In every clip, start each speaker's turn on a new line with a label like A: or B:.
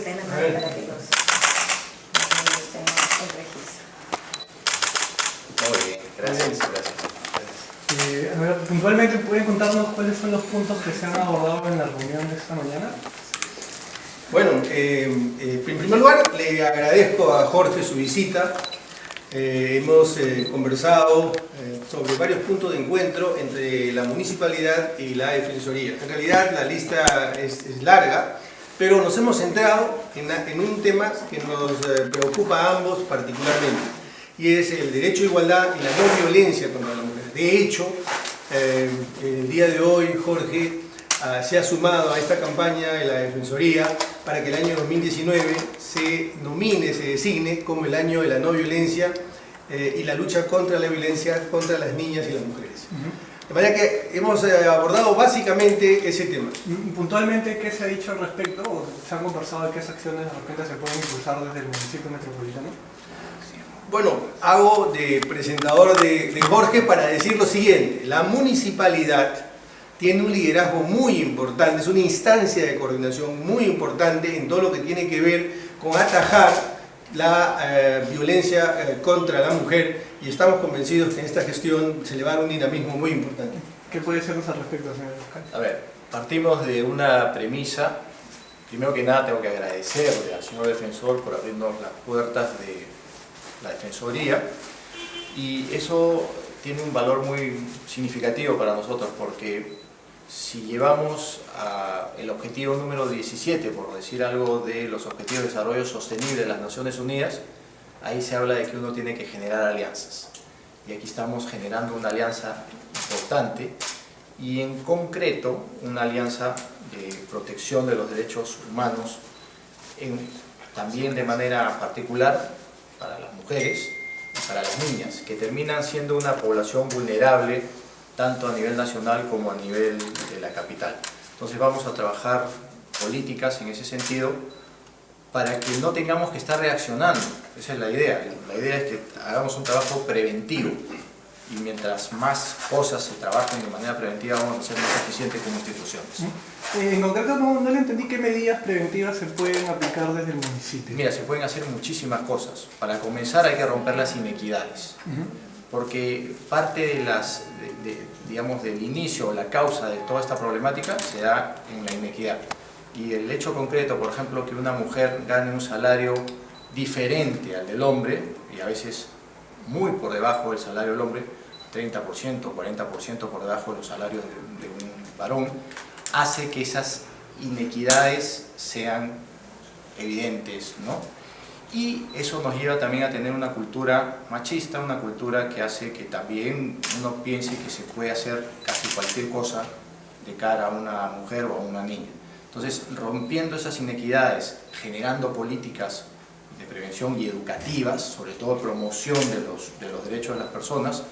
A: Pena para que los estén en registro.
B: Muy bien, gracias.
C: A ver, puntualmente, ¿pueden contarnos cuáles son los puntos que se han abordado en la reunión de esta mañana?
D: Bueno, en primer lugar le agradezco a Jorge su visita. Hemos conversado sobre varios puntos de encuentro entre la municipalidad y la Defensoría. En realidad la lista es larga, pero nos hemos centrado en un tema que nos preocupa a ambos particularmente, y es el derecho a igualdad y la no violencia contra la mujer. De hecho, el día de hoy Jorge se ha sumado a esta campaña de la Defensoría para que el año 2019 se designe como el año de la no violencia y la lucha contra la violencia contra las niñas y las mujeres. De manera que hemos abordado básicamente ese tema.
C: Puntualmente, ¿qué se ha dicho al respecto? ¿O se han conversado de qué acciones de repente se pueden impulsar desde el municipio metropolitano?
D: Bueno, hago de presentador de Jorge para decir lo siguiente. La municipalidad tiene un liderazgo muy importante, es una instancia de coordinación muy importante en todo lo que tiene que ver con atajar la violencia contra la mujer, y estamos convencidos que en esta gestión se le va a dar un dinamismo muy importante.
C: ¿Qué puede decirnos al respecto, señor fiscal?
B: A ver, partimos de una premisa. Primero que nada tengo que agradecerle al señor defensor por abrirnos las puertas de la Defensoría, y eso tiene un valor muy significativo para nosotros, porque si llevamos el objetivo número 17, por decir algo, de los Objetivos de Desarrollo Sostenible de las Naciones Unidas, ahí se habla de que uno tiene que generar alianzas. Y aquí estamos generando una alianza importante, y en concreto una alianza de protección de los derechos humanos, también de manera particular para las mujeres y para las niñas, que terminan siendo una población vulnerable tanto a nivel nacional como a nivel de la capital. Entonces vamos a trabajar políticas en ese sentido para que no tengamos que estar reaccionando. Esa es la idea. La idea es que hagamos un trabajo preventivo, y mientras más cosas se trabajen de manera preventiva vamos a ser más eficientes como instituciones.
C: En concreto no le entendí qué medidas preventivas se pueden aplicar desde el municipio.
B: Mira, se pueden hacer muchísimas cosas. Para comenzar hay que romper las inequidades. Porque parte de digamos, del inicio o la causa de toda esta problemática se da en la inequidad. Y el hecho concreto, por ejemplo, que una mujer gane un salario diferente al del hombre, y a veces muy por debajo del salario del hombre, 30%, 40% por debajo de los salarios de un varón, hace que esas inequidades sean evidentes, ¿no? Y eso nos lleva también a tener una cultura machista, una cultura que hace que también uno piense que se puede hacer casi cualquier cosa de cara a una mujer o a una niña. Entonces, rompiendo esas inequidades, generando políticas de prevención y educativas, sobre todo promoción de los derechos de las personas,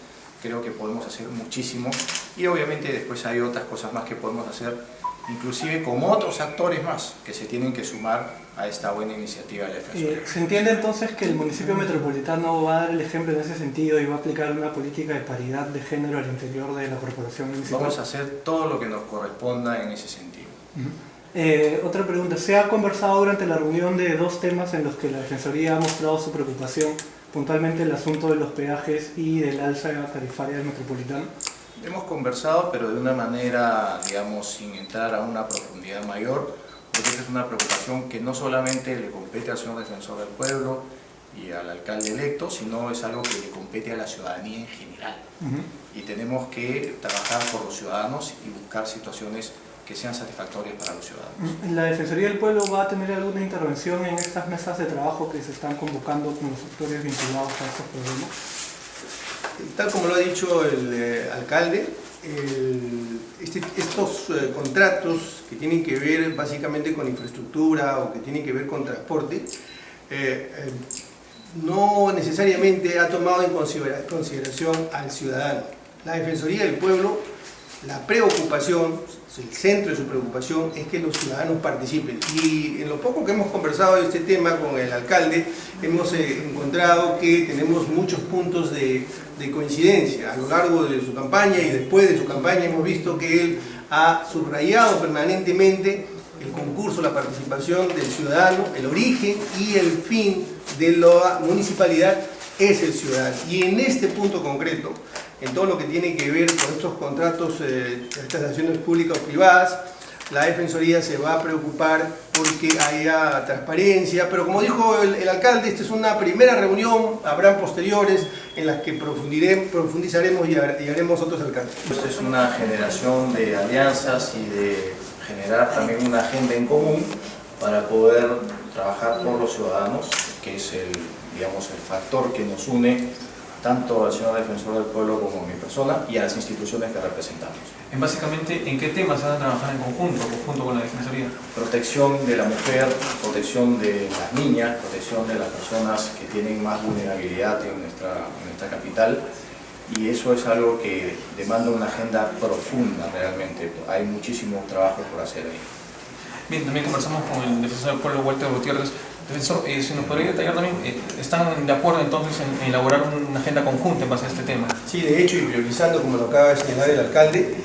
B: creo que podemos hacer muchísimo, y obviamente después hay otras cosas más que podemos hacer, inclusive con otros actores más que se tienen que sumar a esta buena iniciativa de la Defensoría.
C: ¿Se entiende entonces que el municipio metropolitano va a dar el ejemplo en ese sentido y va a aplicar una política de paridad de género al interior de la corporación municipal?
B: Vamos a hacer todo lo que nos corresponda en ese sentido.
C: Otra pregunta, se ha conversado durante la reunión de dos temas en los que la Defensoría ha mostrado su preocupación, puntualmente el asunto de los peajes y del alza tarifaria del metropolitano.
B: Hemos conversado, pero de una manera, digamos, sin entrar a una profundidad mayor, porque es una preocupación que no solamente le compete al señor defensor del pueblo y al alcalde electo, sino es algo que le compete a la ciudadanía en general. Y tenemos que trabajar por los ciudadanos y buscar situaciones que sean satisfactorias para los ciudadanos.
C: ¿La Defensoría del Pueblo va a tener alguna intervención en estas mesas de trabajo que se están convocando con los sectores vinculados a estos problemas?
D: Tal como lo ha dicho el alcalde, estos contratos que tienen que ver básicamente con infraestructura o que tienen que ver con transporte, no necesariamente ha tomado en consideración al ciudadano. La Defensoría del Pueblo, la preocupación, el centro de su preocupación es que los ciudadanos participen, y en lo poco que hemos conversado de este tema con el alcalde hemos encontrado que tenemos muchos puntos de coincidencia. A lo largo de su campaña y después de su campaña hemos visto que él ha subrayado permanentemente el concurso, la participación del ciudadano, el origen y el fin de la municipalidad es el ciudadano. Y en este punto concreto, en todo lo que tiene que ver con estos contratos, estas acciones públicas o privadas, la Defensoría se va a preocupar porque haya transparencia, pero como dijo el alcalde, esta es una primera reunión, habrá posteriores en las que profundizaremos y haremos otros alcaldes.
B: Esta es una generación de alianzas y de generar también una agenda en común para poder trabajar por los ciudadanos, que es digamos, el factor que nos une tanto al señor Defensor del Pueblo como a mi persona y a las instituciones que representamos.
E: Básicamente, ¿en qué temas se van a trabajar en conjunto con la Defensoría?
B: Protección de la mujer, protección de las niñas, protección de las personas que tienen más vulnerabilidad en nuestra capital, y eso es algo que demanda una agenda profunda realmente. Hay muchísimo trabajo por hacer ahí.
E: Bien, también conversamos con el Defensor del Pueblo, Walter Gutiérrez. Defensor, si nos podría detallar también, ¿están de acuerdo entonces en elaborar una agenda conjunta en base a este tema?
D: Sí, de hecho, y priorizando, como lo acaba de señalar el alcalde,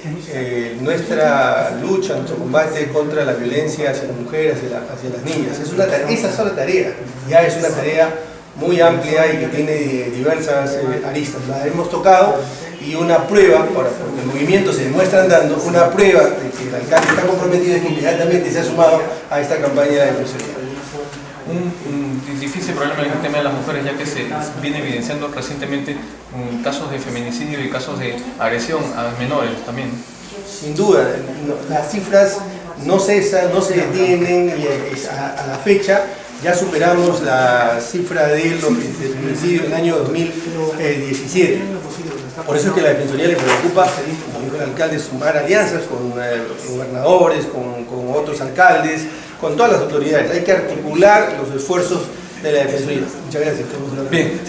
D: nuestra lucha, nuestro combate contra la violencia hacia las mujeres, hacia las niñas, esa sola tarea ya es una tarea muy amplia y que tiene diversas aristas. La hemos tocado y una prueba, ahora porque el movimiento se demuestra andando, una prueba de que el alcalde está comprometido es que inmediatamente se ha sumado a esta campaña de la Defensoría.
E: Un difícil problema en el tema de las mujeres, ya que se viene evidenciando recientemente casos de feminicidio y casos de agresión a menores también.
D: Sin duda, las cifras no cesan, no se detienen y a la fecha ya superamos la cifra de feminicidio en el año 2017. Por eso es que a la Defensoría le preocupa, como dijo el alcalde, sumar alianzas con gobernadores, con otros alcaldes, con todas las autoridades. Hay que articular los esfuerzos de la Defensoría. Muchas gracias.
E: Bien.